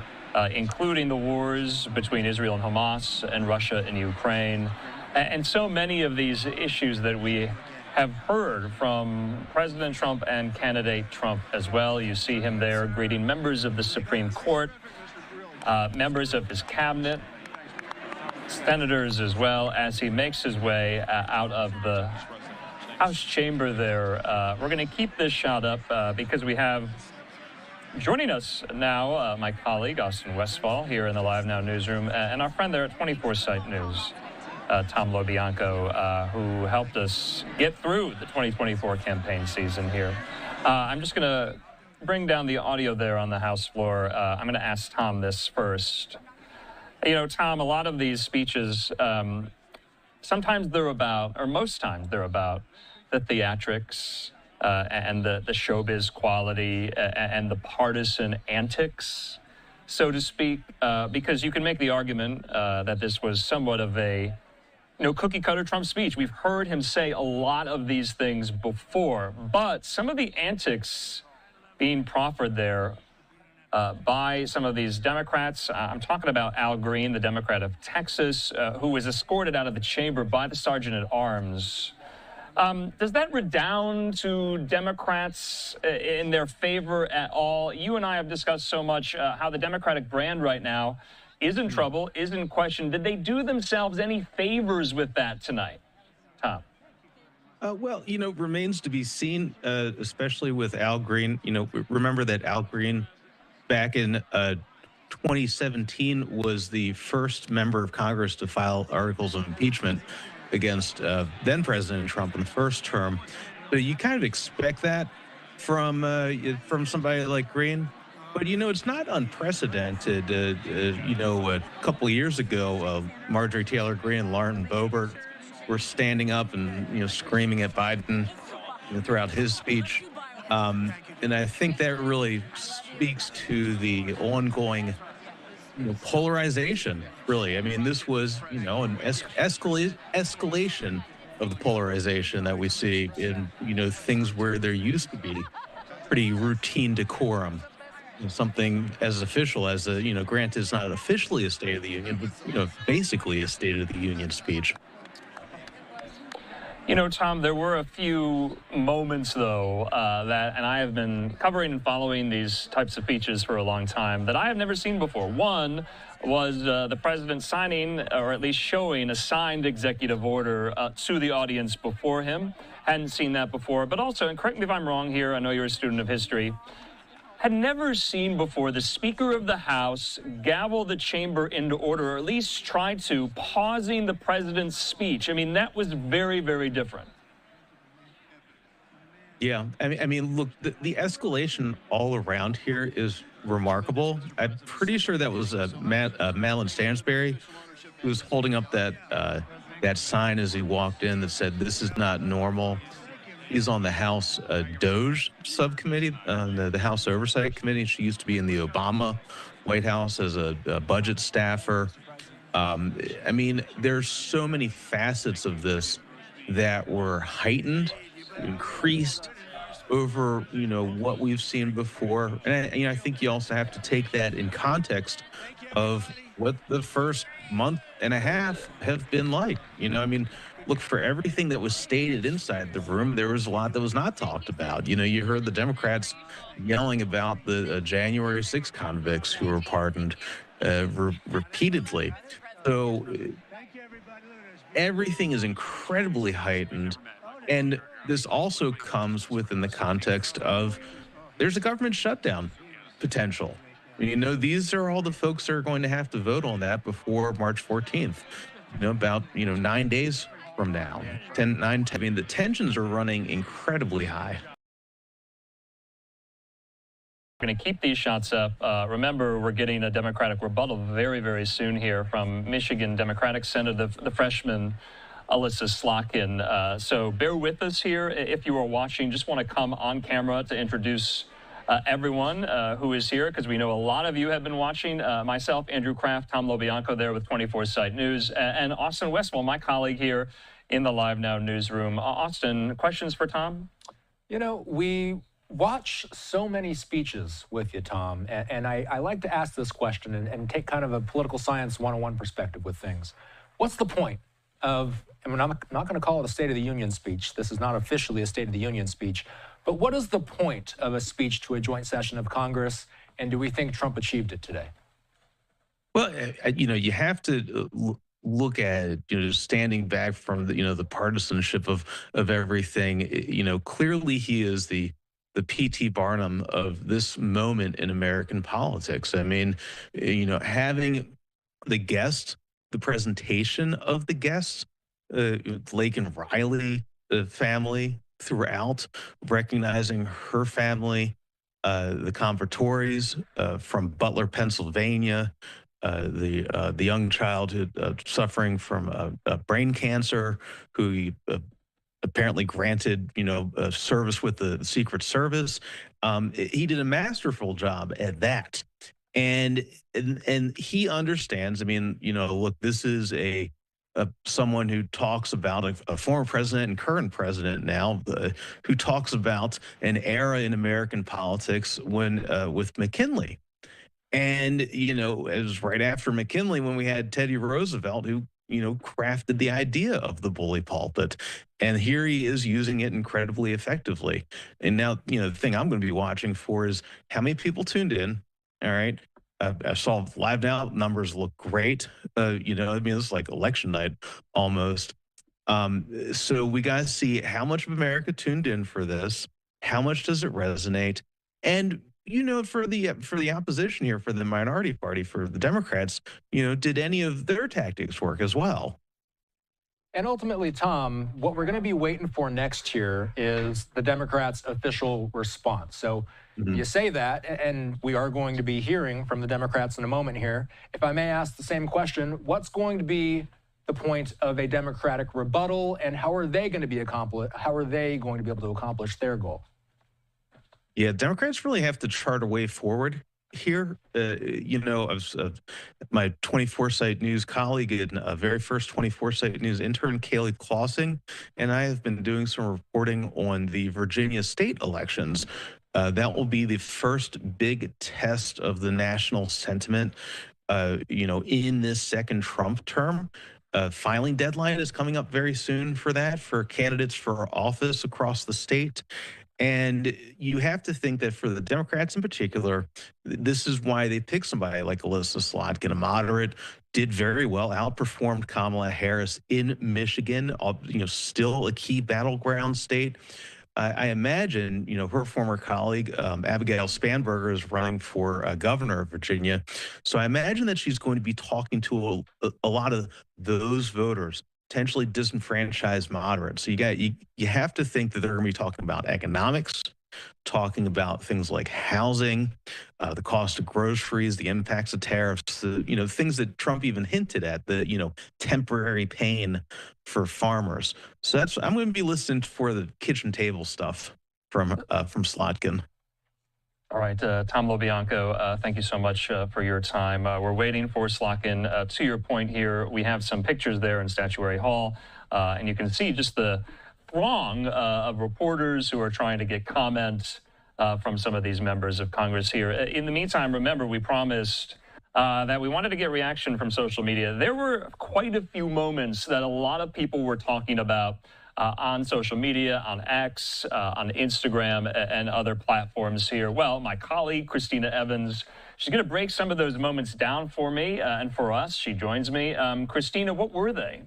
including the wars between Israel and Hamas and Russia and Ukraine, and so many of these issues that we have heard from President Trump and candidate Trump as well. You see him there greeting members of the Supreme Court, members of his cabinet, senators as well, as he makes his way out of the House chamber there. We're going to keep this shot up because we have joining us now my colleague, Austin Westfall, here in the Live Now newsroom, and our friend there at 24 Site News, Tom LoBianco, who helped us get through the 2024 campaign season here. I'm just going to bring down the audio there on the House floor. I'm going to ask Tom this first. You know, Tom, a lot of these speeches, sometimes they're about, or most times they're about, the theatrics and the showbiz quality and the partisan antics, so to speak, because you can make the argument that this was somewhat of a cookie-cutter Trump speech. We've heard him say a lot of these things before, but some of the antics being proffered there by some of these Democrats, I'm talking about Al Green, the Democrat of Texas, who was escorted out of the chamber by the Sergeant at Arms. Does that redound to Democrats in their favor at all? You and I have discussed so much how the Democratic brand right now is in trouble, is in question. Did they do themselves any favors with that tonight, Tom? Well, remains to be seen, especially with Al Green. Remember that Al Green back in 2017 was the first member of Congress to file articles of impeachment against then President Trump in the first term. But you kind of expect that from somebody like Green. But, it's not unprecedented. A couple of years ago, Marjorie Taylor Greene and Lauren Boebert were standing up and, screaming at Biden throughout his speech. And I think that really speaks to the ongoing polarization, really. I mean, this was, an escalation of the polarization that we see in, things where there used to be pretty routine decorum. Something as official as granted, it's not officially a State of the Union, but, basically a State of the Union speech. Tom, there were a few moments, though, and I have been covering and following these types of speeches for a long time, that I have never seen before. One was the president signing, or at least showing, a signed executive order to the audience before him. Hadn't seen that before. But also, and correct me if I'm wrong here, I know you're a student of history, had never seen before the Speaker of the House gavel the chamber into order, or at least try to, pausing the president's speech. I mean, that was very, very different. Yeah, I mean, look, the escalation all around here is remarkable. I'm pretty sure that was Madeline Stansberry who was holding up that sign as he walked in that said, "This is not normal." He's on the House DOJ subcommittee, the House Oversight Committee. She used to be in the Obama White House as a budget staffer. I mean, there's so many facets of this that were heightened, increased over, what we've seen before. And I think you also have to take that in context of what the first month and a half have been like. I mean, look, for everything that was stated inside the room, there was a lot that was not talked about. You heard the Democrats yelling about the January 6 convicts who were pardoned repeatedly. So everything is incredibly heightened. And this also comes within the context of there's a government shutdown potential. These are all the folks that are going to have to vote on that before March 14th, about, 9 days from now. 10. I mean, the tensions are running incredibly high. We're going to keep these shots up. Remember, we're getting a Democratic rebuttal very, very soon here from Michigan Democratic Senator, the freshman Alyssa Slotkin. So bear with us here. If you are watching, just want to come on camera to introduce everyone who is here, because we know a lot of you have been watching. Myself, Andrew Kraft, Tom Lobianco there with 24 Site News, and Austin Westwell, my colleague here in the Live Now newsroom. Austin, questions for Tom? You know, we watch so many speeches with you, Tom, and I like to ask this question and take kind of a political science 101 perspective with things. What's the point of, I mean, I'm not going to call it a State of the Union speech. This is not officially a State of the Union speech. But what is the point of a speech to a joint session of Congress, and do we think Trump achieved it today? Well, you know, you have to look at it, you know, standing back from the, you know, the partisanship of everything. You know, clearly he is the P.T. Barnum of this moment in American politics. I mean, you know, having the guest, the presentation of the guests, Laken Riley family throughout, recognizing her family, the Convertories from Butler, Pennsylvania, the young child who suffering from brain cancer, who he apparently granted, you know, service with the Secret Service. He did a masterful job at that. And he understands, I mean, you know, look, this is someone who talks about a former president and current president now, who talks about an era in American politics when with McKinley. And, you know, it was right after McKinley when we had Teddy Roosevelt, who, you know, crafted the idea of the bully pulpit. And here he is using it incredibly effectively. And now, you know, the thing I'm going to be watching for is how many people tuned in. All right. I saw Live Now numbers look great. You know, I mean, it's like election night almost. So we got to see how much of America tuned in for this. How much does it resonate? And, you know, for the opposition here, for the minority party, for the Democrats, you know, did any of their tactics work as well? And ultimately, Tom, what we're going to be waiting for next year is the Democrats' official response. So you say that, and we are going to be hearing from the Democrats in a moment here. If I may ask the same question, what's going to be the point of a Democratic rebuttal, and how are they going to be going to be able to accomplish their goal? Yeah, Democrats really have to chart a way forward here. You know, my 24 Site News colleague and very first 24 Site News intern, Kaylee Clausing, and I have been doing some reporting on the Virginia state elections. That will be the first big test of the national sentiment, you know, in this second Trump term. Filing deadline is coming up very soon for that, for candidates for office across the state. And you have to think that for the Democrats in particular, this is why they picked somebody like Alyssa Slotkin, a moderate, did very well, outperformed Kamala Harris in Michigan, you know, still a key battleground state. I imagine, you know, her former colleague, Abigail Spanberger, is running for governor of Virginia. So I imagine that she's going to be talking to a lot of those voters, potentially disenfranchised moderates. So you have to think that they're going to be talking about economics, talking about things like housing, the cost of groceries, the impacts of tariffs, you know, things that Trump even hinted at, the, you know, temporary pain for farmers. So I'm going to be listening for the kitchen table stuff from Slotkin. All right, Tom Lobianco, thank you so much for your time. We're waiting for Slotkin. To your point here, we have some pictures there in Statuary Hall, and you can see just the throng of reporters who are trying to get comments from some of these members of Congress here. In the meantime, remember, we promised that we wanted to get reaction from social media. There were quite a few moments that a lot of people were talking about on social media, on X, on Instagram, and other platforms here. Well, my colleague, Christina Evans, she's going to break some of those moments down for me and for us. She joins me. Christina, what were they?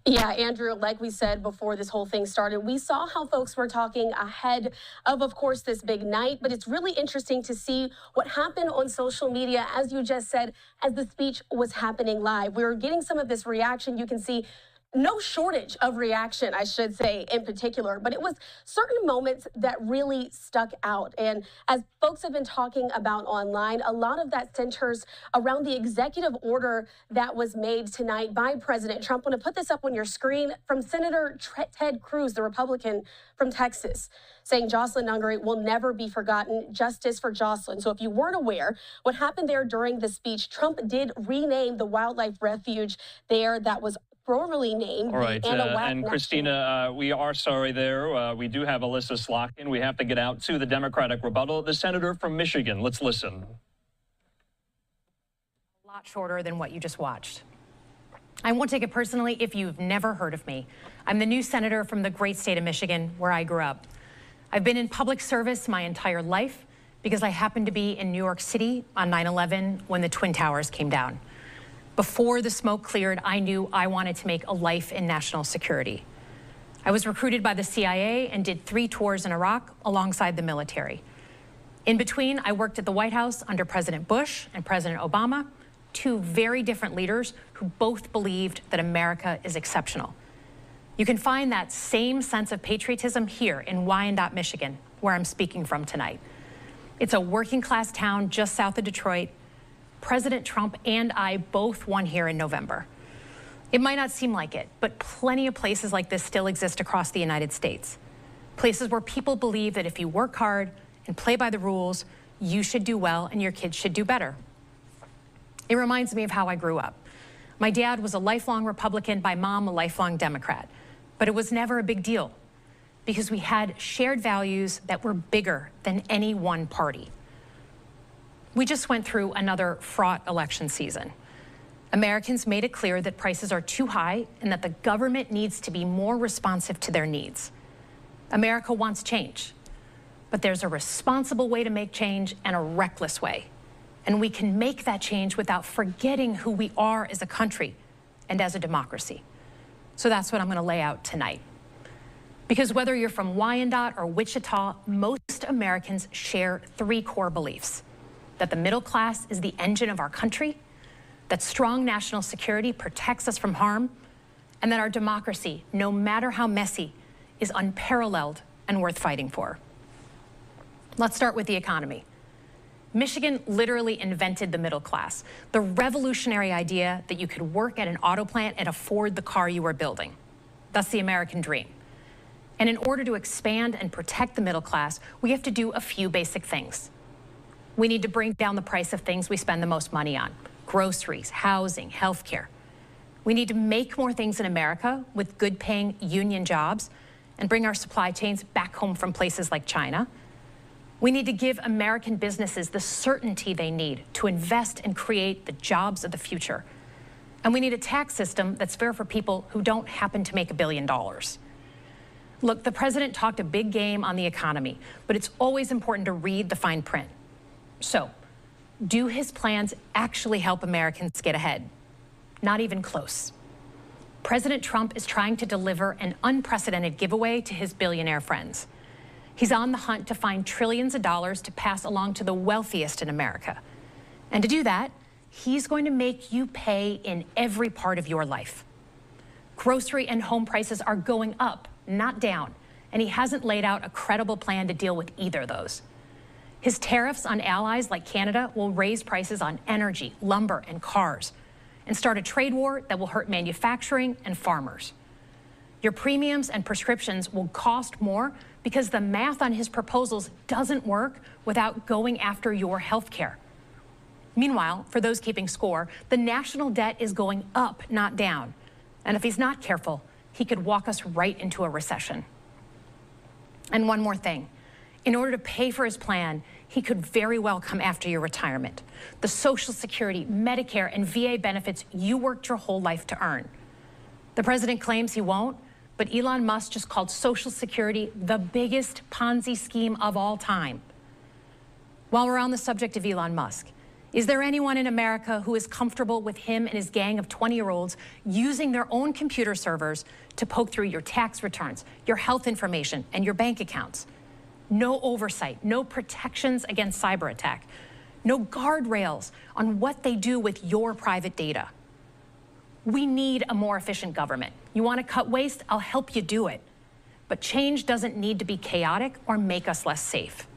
Yeah, Andrew, like we said before this whole thing started, we saw how folks were talking ahead of course, this big night. But it's really interesting to see what happened on social media, as you just said, as the speech was happening live. We were getting some of this reaction. You can see no shortage of reaction, I should say, in particular, but it was certain moments that really stuck out. And as folks have been talking about online, a lot of that centers around the executive order that was made tonight by President Trump. I want to put this up on your screen from Senator Ted Cruz, the Republican from Texas, saying Jocelyn Nungaray will never be forgotten. Justice for Jocelyn. So if you weren't aware, what happened there during the speech, Trump did rename the wildlife refuge there that was formerly named. All right, and Christina, we are sorry there. We do have Alyssa Laken. We have to get out to the Democratic rebuttal. The senator from Michigan. Let's listen. A lot shorter than what you just watched. I won't take it personally if you've never heard of me. I'm the new senator from the great state of Michigan, where I grew up. I've been in public service my entire life because I happened to be in New York City on 9/11 when the Twin Towers came down. Before the smoke cleared, I knew I wanted to make a life in national security. I was recruited by the CIA and did 3 tours in Iraq alongside the military. In between, I worked at the White House under President Bush and President Obama, 2 very different leaders who both believed that America is exceptional. You can find that same sense of patriotism here in Wyandotte, Michigan, where I'm speaking from tonight. It's a working class town just south of Detroit. President Trump and I both won here in November. It might not seem like it, but plenty of places like this still exist across the United States. Places where people believe that if you work hard and play by the rules, you should do well and your kids should do better. It reminds me of how I grew up. My dad was a lifelong Republican, my mom a lifelong Democrat, but it was never a big deal because we had shared values that were bigger than any one party. We just went through another fraught election season. Americans made it clear that prices are too high and that the government needs to be more responsive to their needs. America wants change, but there's a responsible way to make change and a reckless way. And we can make that change without forgetting who we are as a country and as a democracy. So that's what I'm going to lay out tonight. Because whether you're from Wyandotte or Wichita, most Americans share 3 core beliefs: that the middle class is the engine of our country, that strong national security protects us from harm, and that our democracy, no matter how messy, is unparalleled and worth fighting for. Let's start with the economy. Michigan literally invented the middle class, the revolutionary idea that you could work at an auto plant and afford the car you were building. That's the American dream. And in order to expand and protect the middle class, we have to do a few basic things. We need to bring down the price of things we spend the most money on: groceries, housing, healthcare. We need to make more things in America with good-paying union jobs and bring our supply chains back home from places like China. We need to give American businesses the certainty they need to invest and create the jobs of the future. And we need a tax system that's fair for people who don't happen to make $1 billion. Look, the president talked a big game on the economy, but it's always important to read the fine print. So, do his plans actually help Americans get ahead? Not even close. President Trump is trying to deliver an unprecedented giveaway to his billionaire friends. He's on the hunt to find trillions of dollars to pass along to the wealthiest in America. And to do that, he's going to make you pay in every part of your life. Grocery and home prices are going up, not down, and he hasn't laid out a credible plan to deal with either of those. His tariffs on allies like Canada will raise prices on energy, lumber, and cars, and start a trade war that will hurt manufacturing and farmers. Your premiums and prescriptions will cost more because the math on his proposals doesn't work without going after your health care. Meanwhile, for those keeping score, the national debt is going up, not down. And if he's not careful, he could walk us right into a recession. And one more thing. In order to pay for his plan, he could very well come after your retirement, the Social Security, Medicare, and VA benefits you worked your whole life to earn. The president claims he won't, but Elon Musk just called Social Security the biggest Ponzi scheme of all time. While we're on the subject of Elon Musk, is there anyone in America who is comfortable with him and his gang of 20-year-olds using their own computer servers to poke through your tax returns, your health information, and your bank accounts? No oversight, no protections against cyber attack, no guardrails on what they do with your private data. We need a more efficient government. You want to cut waste? I'll help you do it. But change doesn't need to be chaotic or make us less safe.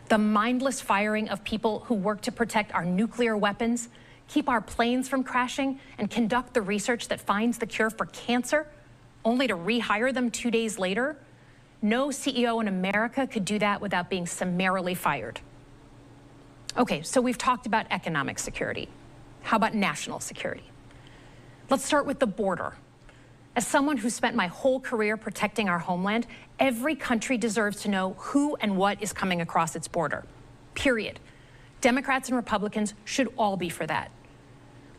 The mindless firing of people who work to protect our nuclear weapons, keep our planes from crashing, and conduct the research that finds the cure for cancer, only to rehire them 2 days later, no CEO in America could do that without being summarily fired. Okay, so we've talked about economic security. How about national security? Let's start with the border. As someone who spent my whole career protecting our homeland, every country deserves to know who and what is coming across its border, period. Democrats and Republicans should all be for that.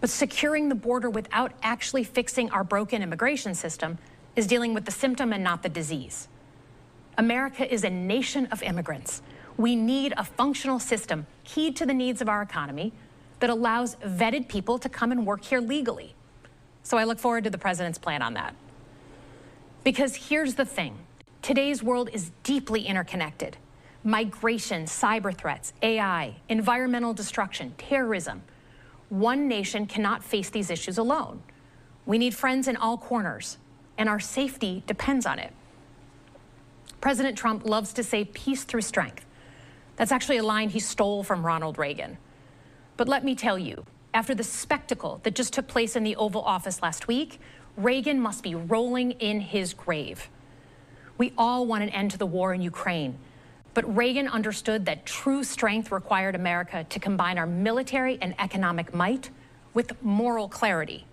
But securing the border without actually fixing our broken immigration system is dealing with the symptom and not the disease. America is a nation of immigrants. We need a functional system keyed to the needs of our economy that allows vetted people to come and work here legally. So I look forward to the president's plan on that. Because here's the thing. Today's world is deeply interconnected. Migration, cyber threats, AI, environmental destruction, terrorism. One nation cannot face these issues alone. We need friends in all corners, and our safety depends on it. President Trump loves to say peace through strength. That's actually a line he stole from Ronald Reagan. But let me tell you, after the spectacle that just took place in the Oval Office last week, Reagan must be rolling in his grave. We all want an end to the war in Ukraine, but Reagan understood that true strength required America to combine our military and economic might with moral clarity.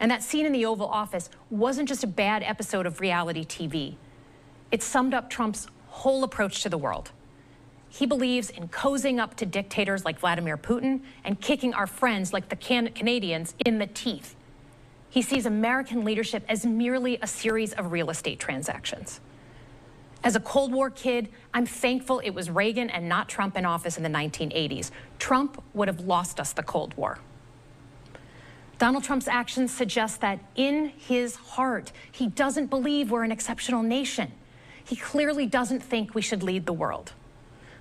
And that scene in the Oval Office wasn't just a bad episode of reality TV. It summed up Trump's whole approach to the world. He believes in cozying up to dictators like Vladimir Putin and kicking our friends like the Canadians in the teeth. He sees American leadership as merely a series of real estate transactions. As a Cold War kid, I'm thankful it was Reagan and not Trump in office in the 1980s. Trump would have lost us the Cold War. Donald Trump's actions suggest that in his heart, he doesn't believe we're an exceptional nation. He clearly doesn't think we should lead the world.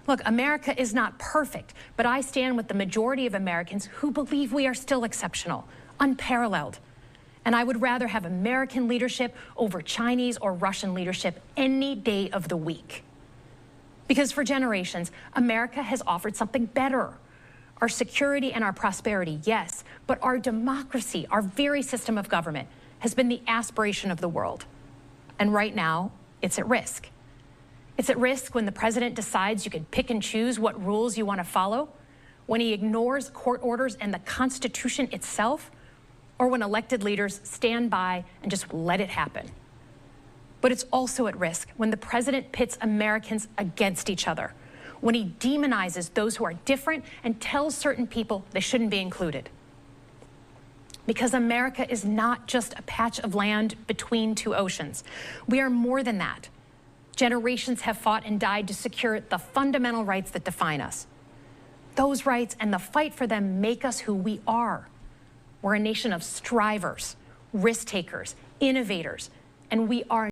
Look, America is not perfect, but I stand with the majority of Americans who believe we are still exceptional, unparalleled. And I would rather have American leadership over Chinese or Russian leadership any day of the week. Because for generations, America has offered something better. Our security and our prosperity, yes, but our democracy, our very system of government, has been the aspiration of the world. And right now, it's at risk. It's at risk when the president decides you can pick and choose what rules you want to follow, when he ignores court orders and the Constitution itself, or when elected leaders stand by and just let it happen. But it's also at risk when the president pits Americans against each other, when he demonizes those who are different and tells certain people they shouldn't be included. Because America is not just a patch of land between two oceans. We are more than that. Generations have fought and died to secure the fundamental rights that define us. Those rights and the fight for them make us who we are. We're a nation of strivers, risk takers, innovators, and we are